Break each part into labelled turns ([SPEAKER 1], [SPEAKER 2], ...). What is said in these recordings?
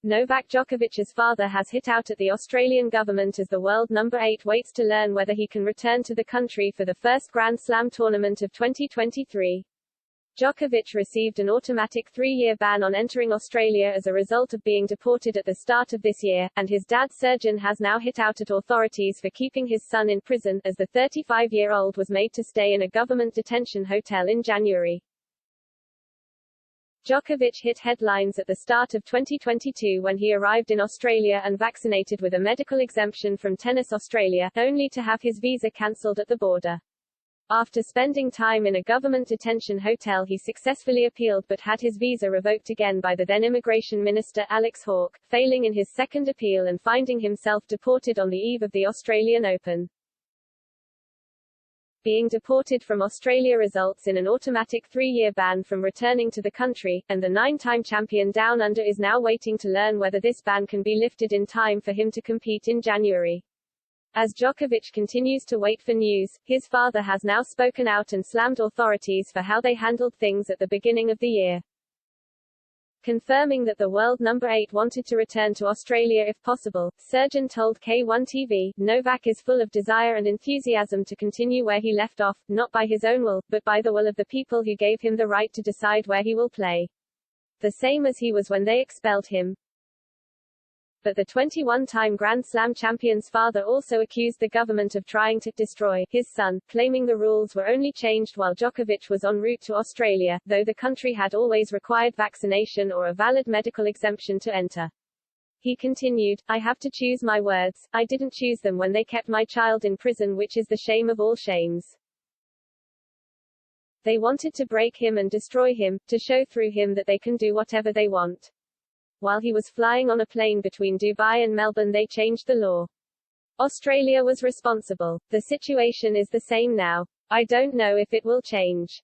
[SPEAKER 1] Novak Djokovic's father has hit out at the Australian government as the world number 8 waits to learn whether he can return to the country for the first Grand Slam tournament of 2023. Djokovic received an automatic 3-year ban on entering Australia as a result of being deported at the start of this year, and his dad Serb has now hit out at authorities for keeping his son in prison, as the 35-year-old was made to stay in a government detention hotel in January. Djokovic hit headlines at the start of 2022 when he arrived in Australia unvaccinated with a medical exemption from Tennis Australia, only to have his visa cancelled at the border. After spending time in a government detention hotel, he successfully appealed but had his visa revoked again by the then Immigration Minister Alex Hawke, failing in his second appeal and finding himself deported on the eve of the Australian Open. Being deported from Australia results in an automatic 3-year ban from returning to the country, and the 9-time champion Down Under is now waiting to learn whether this ban can be lifted in time for him to compete in January. As Djokovic continues to wait for news, his father has now spoken out and slammed authorities for how they handled things at the beginning of the year. Confirming that the world number 8 wanted to return to Australia if possible, Serb told K1 TV, Novak is full of desire and enthusiasm to continue where he left off, not by his own will, but by the will of the people who gave him the right to decide where he will play. The same as he was when they expelled him. But the 21-time Grand Slam champion's father also accused the government of trying to destroy his son, claiming the rules were only changed while Djokovic was en route to Australia, though the country had always required vaccination or a valid medical exemption to enter. He continued, I have to choose my words, I didn't choose them when they kept my child in prison, which is the shame of all shames. They wanted to break him and destroy him, to show through him that they can do whatever they want. While he was flying on a plane between Dubai and Melbourne, they changed the law. Australia was responsible. The situation is the same now. I don't know if it will change.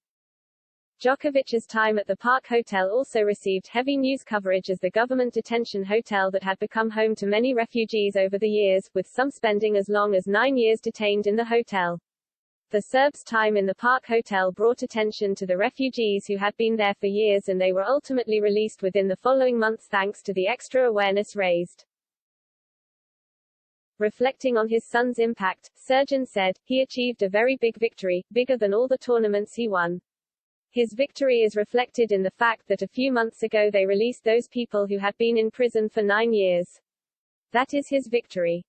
[SPEAKER 1] Djokovic's time at the Park Hotel also received heavy news coverage as the government detention hotel that had become home to many refugees over the years, with some spending as long as 9 years detained in the hotel. The Serbs' time in the Park Hotel brought attention to the refugees who had been there for years, and they were ultimately released within the following months thanks to the extra awareness raised. Reflecting on his son's impact, Serb said, he achieved a very big victory, bigger than all the tournaments he won. His victory is reflected in the fact that a few months ago they released those people who had been in prison for 9 years. That is his victory.